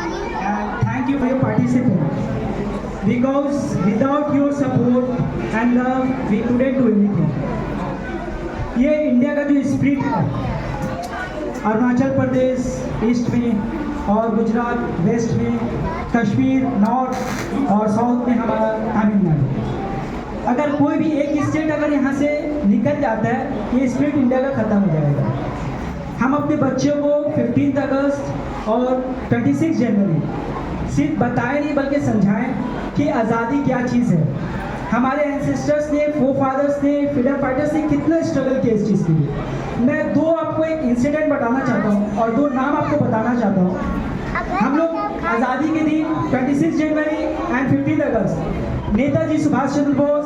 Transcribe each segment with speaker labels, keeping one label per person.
Speaker 1: and thank you for your participation. Because without your support and love, we couldn't do anything. ये India का जो spirit है, Arunachal Pradesh east में और Gujarat waste में, कश्मीर नॉर्थ और साउथ में हमारा तमिलनाडु। अगर कोई भी एक स्टेट अगर यहाँ से निकल जाता है, ये स्पिरिट इंडिया का ख़त्म हो जाएगा। हम अपने बच्चों को 15 अगस्त और 26 जनवरी सिर्फ बताएं नहीं बल्कि समझाएं कि आज़ादी क्या चीज़ है। हमारे एंसेस्टर्स ने, फोरफादर्स ने, फ्रीडम फाइटर्स ने कितना स्ट्रगल किया इस चीज़ के लिए। मैं आपको एक इंसिडेंट बताना चाहता हूँ और 2 नाम आपको बताना चाहता हूँ। हम लोग आज़ादी के दिन 26 जनवरी एंड 15 अगस्त नेताजी सुभाष चंद्र बोस,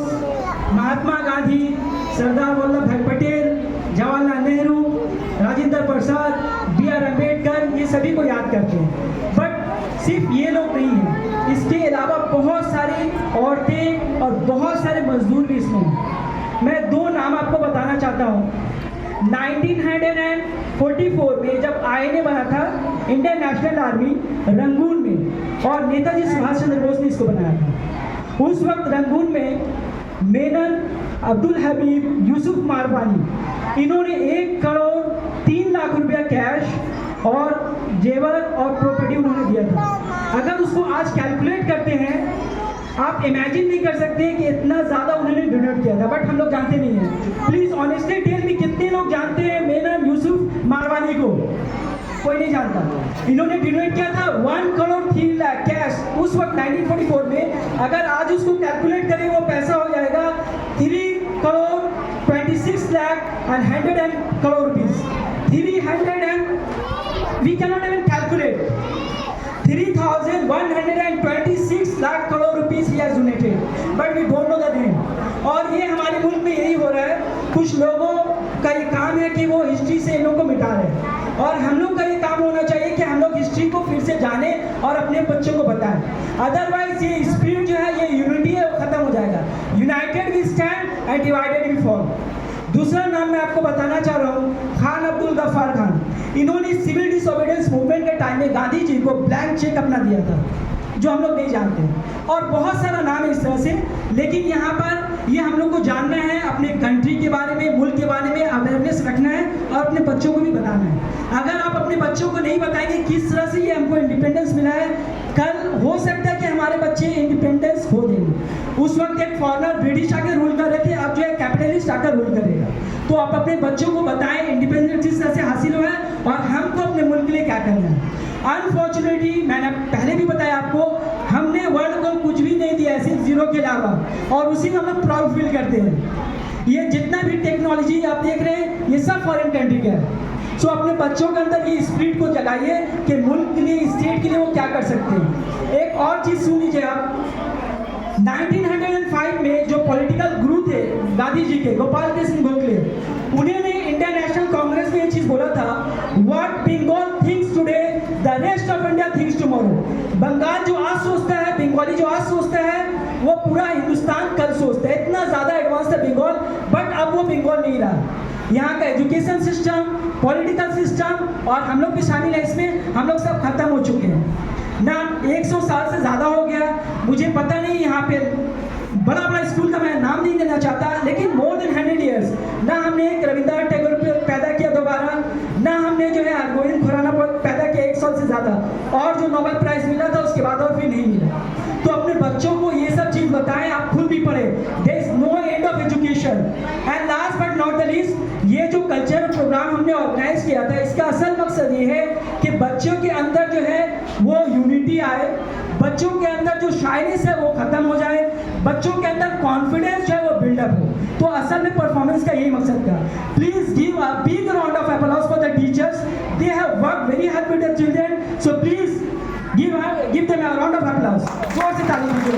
Speaker 1: महात्मा गांधी, सरदार वल्लभ भाई पटेल, जवाहरलाल नेहरू, राजेंद्र प्रसाद, B.R. अम्बेडकर, ये सभी को याद करते हैं। बट सिर्फ ये लोग नहीं हैं, इसके अलावा बहुत सारी औरतें और बहुत सारे मजदूर भी इसमें हैं। मैं 2 नाम आपको बताना चाहता हूँ। 1944 में जब आईएनए बना था, इंडियन नेशनल आर्मी रंगून में, और नेताजी सुभाष चंद्र बोस ने इसको बनाया था। उस वक्त रंगून में मेनन, अब्दुल हबीब, यूसुफ मारवानी, इन्होंने 1 करोड़ 3 लाख रुपया कैश और जेवर और प्रॉपर्टी उन्होंने दिया था। अगर उसको आज कैलकुलेट करते हैं, आप इमेजिन नहीं कर सकते कि इतना ज़्यादा उन्होंने डोनेट किया था, बट हम लोग जानते नहीं हैं। प्लीज़ ऑनेस्टली टेल मी, कितने लोग जानते हैं मेनन यूसुफ मारवानी को? कोई नहीं जानता। इन्होंने डोनेट किया था 1 करोड़ 3 लाख कैश उस वक्त 1944 में। अगर आज उसको कैलकुलेट करें, वो पैसा हो जाएगा 3 crore 26 lakh and 100 crore rupees. 300 and we cannot even calculate 3,126 lakh crore rupees he has donated, but we don't know the name। और ये हमारे मुल्क में यही हो रहा है। कुछ लोगों का ये काम है कि वो हिस्ट्री से इन लोगों को मिटा रहे हैं, और हम लोग का ये काम होना चाहिए कि हम लोग हिस्ट्री को फिर से जाने और अपने बच्चों को बताएं। अदरवाइज ये स्पिरिट जो है, ये यूनिटी है, वो खत्म हो जाएगा। United we stand and divided we fall. दूसरा नाम मैं आपको बताना चाह रहा हूँ, खान अब्दुल गफ्फार खान। इन्होंने सिविल डिसोबीडियंस मूवमेंट के टाइम में गांधी जी को ब्लैंक चेक अपना दिया था, जो हम लोग नहीं जानते हैं। और बहुत सारा नाम है इस तरह से, लेकिन यहाँ पर ये हम लोग को जानना है, अपने कंट्री के बारे में, मुल्क के बारे में अवेयरनेस रखना है और अपने बच्चों को भी बताना है। अगर आप अपने बच्चों को नहीं बताएंगे किस तरह से ये हमको इंडिपेंडेंस मिला है, कल हो सकता है कि हमारे बच्चे इंडिपेंडेंस खो देंगे। उस वक्त एक फॉरनर ब्रिटिश आकर रूल कर रहे थे, अब जो है कैपिटलिस्ट आकर रूल करेगा। तो आप अपने बच्चों को बताएं इंडिपेंडेंस किस तरह से हासिल हुआ है और हमको अपने मुल्क के लिए क्या करना है। अनफॉर्चुनेटली मैंने पहले भी बताया आपको, हमने वर्ल्ड को कुछ भी नहीं दिया है, सिर्फ 0 के अलावा, और उसी में हम लोग प्राउड फील करते हैं। ये जितना भी टेक्नोलॉजी आप देख रहे हैं, ये सब फॉरेन कंट्री का है। सो अपने बच्चों के अंदर ये स्पिरिट को जगाइए कि मुल्क के लिए, स्टेट के लिए वो क्या कर सकते हैं। एक और चीज़ सुन लीजिए आप, 1905 में जो पॉलिटिकल गुरु थे गांधी जी के, गोपाल कृष्ण गोखले, उन्होंने इंडियन नेशनल कांग्रेस में ये चीज़ बोला था, what Bengal thinks today the rest of India thinks tomorrow. Bengal जो आज सोचता है, बंगाली जो आज सोचता है, वो पूरा हिंदुस्तान कल सोचता है। इतना ज़्यादा एडवांस था बंगाल, बट अब वो बंगाल नहीं रहा। यहाँ का एजुकेशन सिस्टम, पॉलिटिकल सिस्टम, और हम लोग भी शामिल है इसमें, हम लोग सब खत्म हो चुके हैं ना। 100 साल से ज़्यादा हो गया। मुझे पता नहीं यहाँ पे बड़ा बड़ा स्कूल का मैं नाम नहीं देना चाहता, लेकिन मोर देन 100 ईयर्स ना हमने एक रविंद्रनाथ टैगोर पैदा किया दोबारा, ना हमने जो है गोविंद खुराना पैदा किया 1 साल से ज़्यादा, और जो नोबेल प्राइज़ मिला था उसके बाद और भी नहीं मिला। तो अपने बच्चों को ये सब चीज़ बताएं, आप खुद भी पढ़ें। There is no end of education. And last but not the least, ये जो कल्चरल प्रोग्राम हमने ऑर्गेनाइज किया था, इसका असल मकसद ये है कि बच्चों के अंदर जो है वो यूनिटी आए, बच्चों के अंदर जो शाइनेस है वो खत्म हो जाए, बच्चों के अंदर कॉन्फिडेंस जो है वो बिल्डअप हो। तो असल में परफॉर्मेंस का यही मकसद था। Please give a big round of applause for the teachers, they have worked very hard with the children, so please give them a round of applause। जोर से ताली दीजिए।